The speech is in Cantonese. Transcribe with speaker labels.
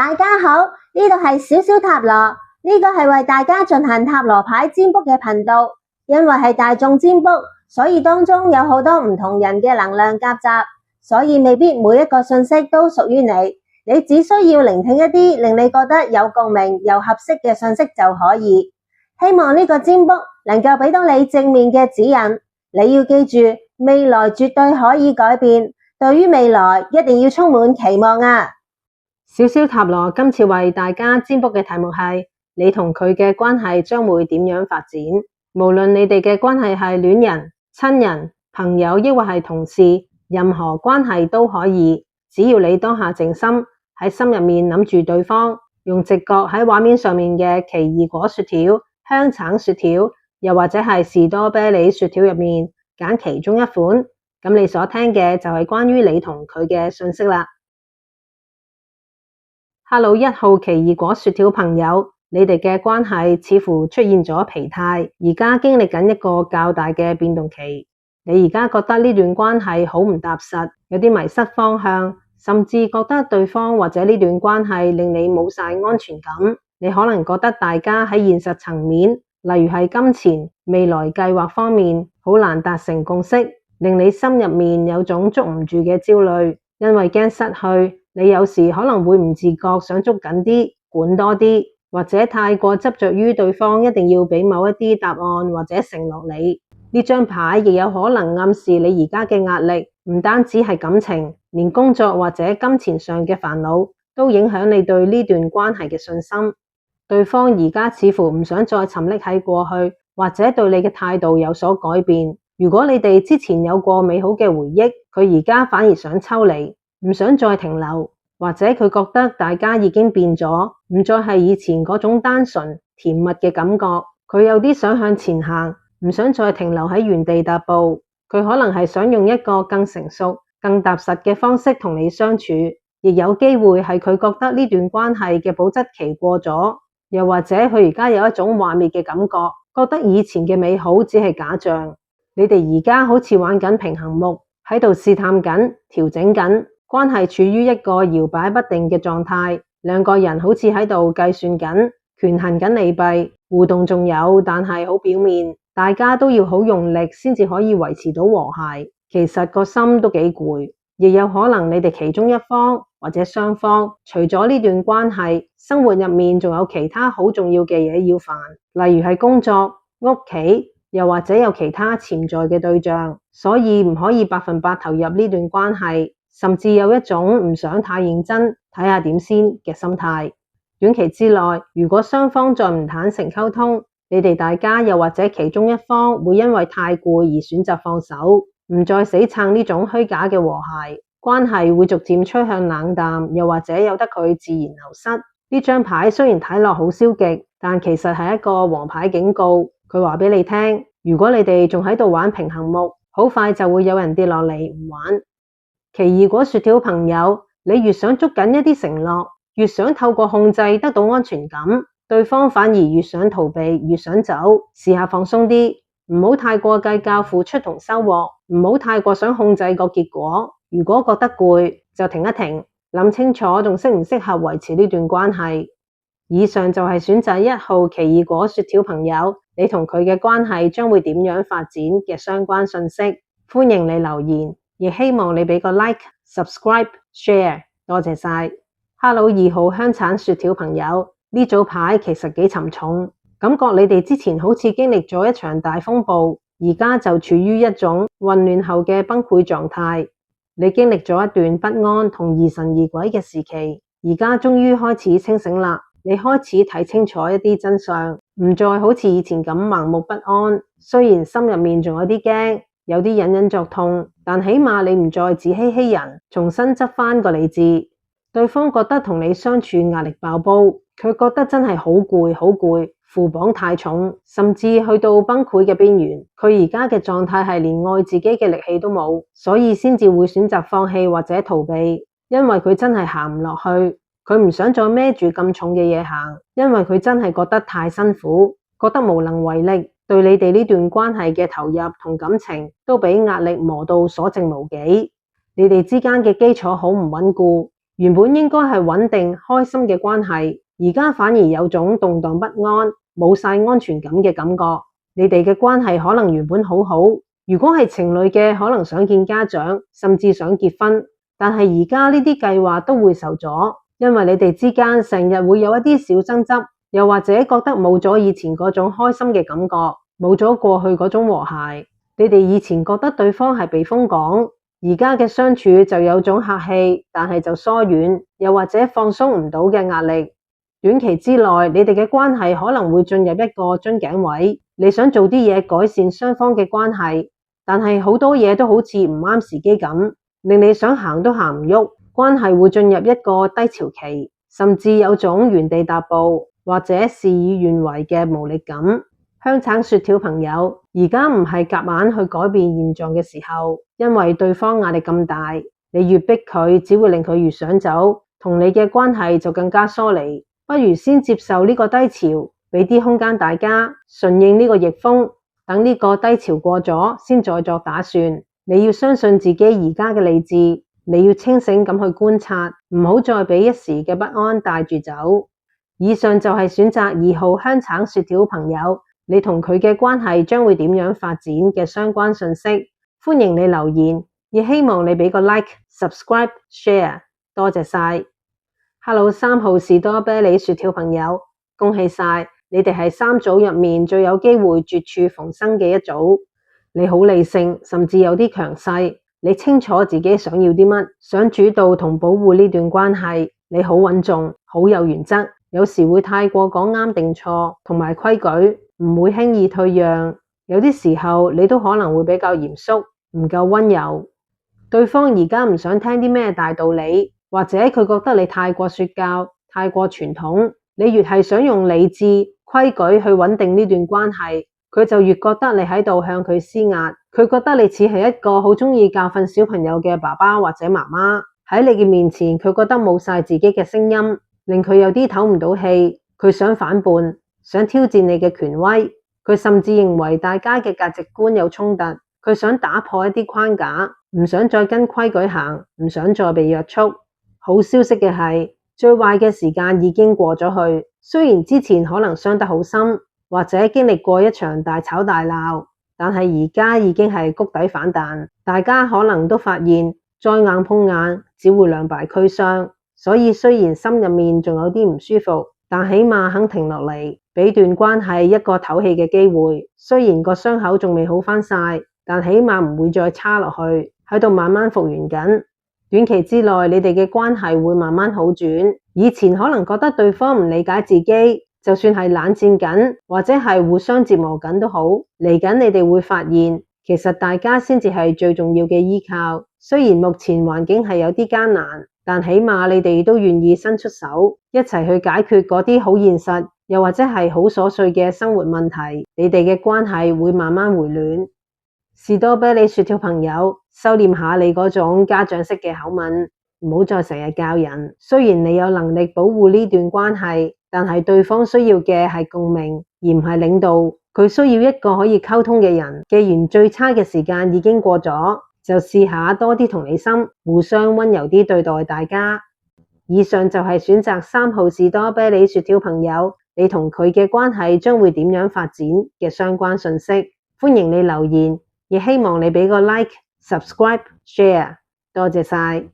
Speaker 1: 大家好，呢度係小小塔羅，呢個係為大家進行塔羅牌占卜嘅頻道。因為係大眾占卜，所以當中有好多唔同人嘅能量夾雜，所以未必每一個信息都屬於你。你只需要聆聽一啲令你覺得有共鳴又合適嘅信息就可以。希望呢個占卜能夠俾到你正面嘅指引。你要記住，未來絕對可以改變，對於未來一定要充滿期望啊！
Speaker 2: 小小塔羅今次為大家占卜嘅題目係你同佢嘅關係將會點樣發展。無論你哋嘅關係係戀人、親人、朋友，抑或係同事，任何關係都可以。只要你當下靜心喺心入面諗住對方，用直覺喺畫面上面嘅奇異果雪條、香橙雪條，又或者係士多啤梨雪條入面揀其中一款，咁你所聽嘅就係關於你同佢嘅信息啦。Hello， 1號奇異果雪條朋友，你哋嘅關係似乎出現咗疲態，而家經歷緊一個較大嘅變動期。你而家覺得呢段關係好唔踏實，有啲迷失方向，甚至覺得對方或者呢段關係令你冇晒安全感。你可能覺得大家喺現實層面，例如係金錢、未來計劃方面，好難達成共識，令你心入面有種捉唔住嘅焦慮，因為驚失去。你有時可能會唔自覺想捉緊啲，管多啲，或者太過執着於對方一定要俾某一啲答案或者承諾你。呢張牌亦有可能暗示你而家嘅壓力唔單止係感情，連工作或者金錢上嘅煩惱都影響你對呢段關係嘅信心。對方而家似乎唔想再沉溺喺過去，或者對你嘅態度有所改變。如果你哋之前有過美好嘅回憶，佢而家反而想抽離，唔想再停留，或者佢覺得大家已經變咗，唔再係以前嗰種單純甜蜜嘅感覺。佢有啲想向前行，唔想再停留喺原地踏步。佢可能係想用一個更成熟、更踏實嘅方式同你相處，亦有機會係佢覺得呢段關係嘅保質期過咗，又或者佢而家有一種幻滅嘅感覺，覺得以前嘅美好只係假象。你哋而家好似玩緊平衡木，喺度試探緊、調整緊。關係處於一個搖擺不定嘅狀態，兩個人好似喺度計算緊、權衡緊利弊，互動仲有，但係好表面，大家都要好用力先至可以維持到和諧。其實個心都幾攰，亦有可能你哋其中一方或者雙方，除咗呢段關係，生活入面仲有其他好重要嘅嘢要煩，例如係工作、屋企，又或者有其他潛在嘅對象，所以唔可以100%投入呢段關係。甚至有一種唔想太認真，睇下點先嘅心態。短期之內，如果雙方再唔坦誠溝通，你哋大家又或者其中一方會因為太攰而選擇放手，唔再死撐呢種虛假嘅和諧，關係會逐漸趨向冷淡，又或者由得佢自然流失。呢張牌雖然睇落好消極，但其實係一個黃牌警告。佢話俾你聽，如果你哋仲喺度玩平衡木，好快就會有人跌落嚟唔玩。奇異果雪條朋友，你越想捉緊一啲承諾，越想透過控制得到安全感，對方反而越想逃避，越想走。試下放鬆啲，唔好太過計較付出同收穫，唔好太過想控制個結果。如果覺得攰，就停一停，諗清楚仲適唔適合維持呢段關係。以上就係選擇1號奇異果雪條朋友，你同佢嘅關係將會點樣發展嘅相關信息。歡迎你留言。亦希望你俾個 like、subscribe、share， 多謝晒。Hello， 2號香橙雪條朋友，呢組牌其實幾沉重，感覺你哋之前好似經歷咗一場大風暴，而家就處於一種混亂後嘅崩潰狀態。你經歷咗一段不安同疑神疑鬼嘅時期，而家終於開始清醒啦。你開始睇清楚一啲真相，唔再好似以前咁盲目不安。雖然心入面仲有啲驚，有啲隱隱作痛，但起碼你唔再自欺欺人，重新執返個理智。對方覺得同你相處壓力爆煲，佢覺得真係好攰好攰，負磅太重，甚至去到崩潰嘅邊緣。佢而家嘅狀態係連愛自己嘅力氣都冇，所以先至會選擇放棄或者逃避，因為佢真係行唔落去，佢唔想再孭住咁重嘅嘢行，因為佢真係覺得太辛苦，覺得無能為力。對你哋呢段關係嘅投入同感情都俾壓力磨到所剩無幾，你哋之間嘅基礎好唔穩固。原本應該係穩定開心嘅關係，而家反而有種動盪不安、冇晒安全感嘅感覺。你哋嘅關係可能原本好好，如果係情侶嘅，可能想見家長，甚至想結婚，但係而家呢啲計劃都會受阻，因為你哋之間成日會有一啲小爭執，又或者覺得冇咗以前嗰種開心嘅感覺，冇咗過去嗰種和諧。你哋以前覺得對方係避風港，而家嘅相處就有種客氣，但係就疏遠，又或者放鬆唔到嘅壓力。短期之內，你哋嘅關係可能會進入一個樽頸位，你想做啲嘢改善雙方嘅關係，但係好多嘢都好似唔啱時機咁，令你想行都行唔喐，關係會進入一個低潮期，甚至有種原地踏步或者事與願違嘅無力感。香橙雪條朋友，而家唔係夾硬去改變現狀嘅時候，因為對方壓力咁大，你越逼佢，只會令佢越想走，同你嘅關係就更加疏離。不如先接受呢個低潮，俾啲空間大家，順應呢個逆風，等呢個低潮過咗，先再作打算。你要相信自己而家嘅理智，你要清醒咁去觀察，唔好再俾一時嘅不安帶住走。以上就係選擇2號香橙雪條朋友，你同佢嘅關係將會點樣發展嘅相關信息。歡迎你留言，亦希望你俾個 like、subscribe、share， 多謝晒。Hello， 3號士多啤梨雪條朋友，恭喜晒，你哋係3組入面最有機會絕處逢生嘅一組。你好理性，甚至有啲強勢，你清楚自己想要啲乜，想主導同保護呢段關係。你好穩重，好有原則，有時會太過講啱定錯，同埋規矩，唔會輕易退讓。有啲時候你都可能會比較嚴肅，唔夠溫柔。對方而家唔想聽啲咩大道理，或者佢覺得你太過說教，太過傳統。你越係想用理智、規矩去穩定呢段關係，佢就越覺得你喺度向佢施壓。佢覺得你似係一個好鍾意教訓小朋友嘅爸爸或者媽媽。喺你嘅面前，佢覺得冇晒自己嘅聲音，令佢有啲唞唔到氣。佢想反叛，想挑戰你嘅權威。佢甚至認為大家嘅價值觀有衝突。佢想打破一啲框架，唔想再跟規矩行，唔想再被約束。好消息嘅係，最壞嘅時間已經過咗去。雖然之前可能傷得好深，或者經歷過一場大吵大鬧，但係而家已經係谷底反彈。大家可能都發現，再硬碰硬只會兩敗俱傷。所以雖然心入面仲有啲唔舒服，但起碼肯停落嚟，俾段關係一個唞氣嘅機會。雖然個傷口仲未好返晒，但起碼唔會再差落去，喺度慢慢復原緊。短期之內，你哋嘅關係會慢慢好轉。以前可能覺得對方唔理解自己，就算係冷戰緊，或者係互相折磨緊都好，嚟緊你哋會發現，其實大家先至係最重要嘅依靠。雖然目前環境係有啲艱難，但起碼你哋都願意伸出手，一齊去解決嗰啲好現實，又或者係好瑣碎嘅生活問題。你哋嘅關係會慢慢回暖。士多啤梨雪條朋友，收斂下你嗰種家長式嘅口吻，唔好再成日教人。雖然你有能力保護呢段關係，但係對方需要嘅係共鳴，而唔係領導。佢需要一個可以溝通嘅人。既然最差嘅時間已經過咗，就試下多啲同理心，互相溫柔啲對待大家。以上就係選擇3號士多啤梨雪條朋友，你同佢嘅關係將會點樣發展嘅相關信息。歡迎你留言，亦希望你俾個 like、subscribe、share， 多謝晒。